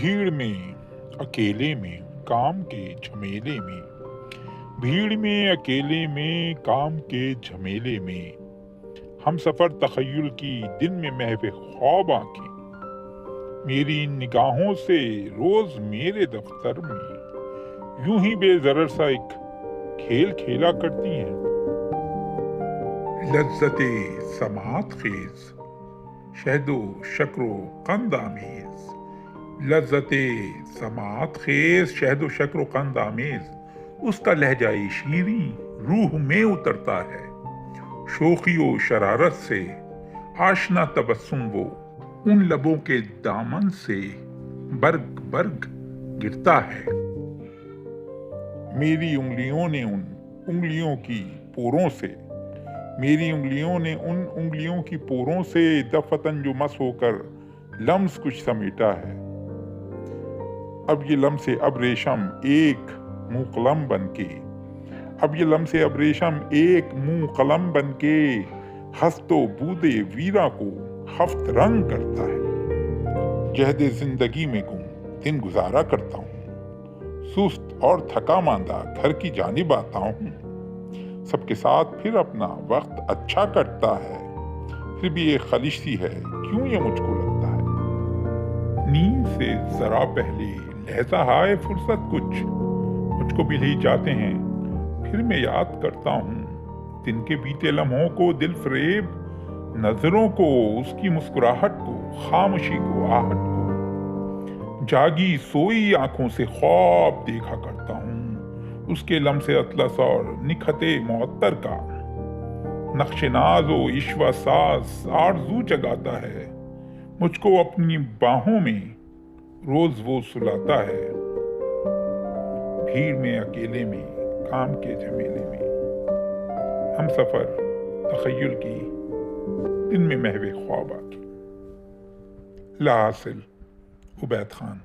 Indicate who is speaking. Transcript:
Speaker 1: بھیڑ میں اکیلے میں کام کے جھمیلے میں، بھیڑ میں اکیلے میں کام کے جھمیلے میں، ہم سفر تخیل کی دن میں محو خواب آنکھیں، میری ان نگاہوں سے روز میرے دفتر میں یوں ہی بے ضرر سا ایک کھیل کھیلا کرتی ہیں۔ لذت سماعت خیز، شہد و شکر و قند آمیز، لذت سماعت خیز، شہد و شکر و قند آمیز، اس کا لہجہ شیریں روح میں اترتا ہے، شوخی و شرارت سے آشنا تبسم وہ ان لبوں کے دامن سے برگ برگ گرتا ہے۔ میری انگلیوں نے ان انگلیوں کی پوروں سے، میری انگلیوں نے ان انگلیوں کی پوروں سے دفتن جو مس ہو کر لمس کچھ سمیٹا ہے، اب یہ لمس ابریشم ایک منہ قلم بن کے، اب یہ لمس ابریشم ایک منہ قلم بن کے ہست و بود ویرا کو ہفت رنگ کرتا ہے۔ جہد زندگی میں گم دن گزارا کرتا ہوں، سست اور تھکا ماندہ گھر کی جانب آتا ہوں، سب کے ساتھ پھر اپنا وقت اچھا کٹتا ہے، پھر بھی ایک خلش سی ہے کیوں یہ مجھ کو لگتا ہے۔ نیند سے ذرا پہلے لہجہ ہائے فرصت کچھ مجھ کو بھی لے جاتے ہیں، پھر میں یاد کرتا ہوں دن کے بیتے لمحوں کو، دل فریب نظروں کو، اس کی مسکراہٹ کو، خاموشی کو، آہٹ کو، جاگی سوئی آنکھوں سے خواب دیکھا کرتا ہوں، اس کے لمس اطلس اور نکھت معطر کا، نقش ناز و عشوہ ساز آرزو جگاتا ہے، مجھ کو اپنی باہوں میں روز وہ سلاتا ہے۔ بھیڑ میں اکیلے میں کام کے جھمیلے میں، ہم سفر تخیل کی دن میں محو خواب آنکھیں۔ لا حاصل، عبید خان۔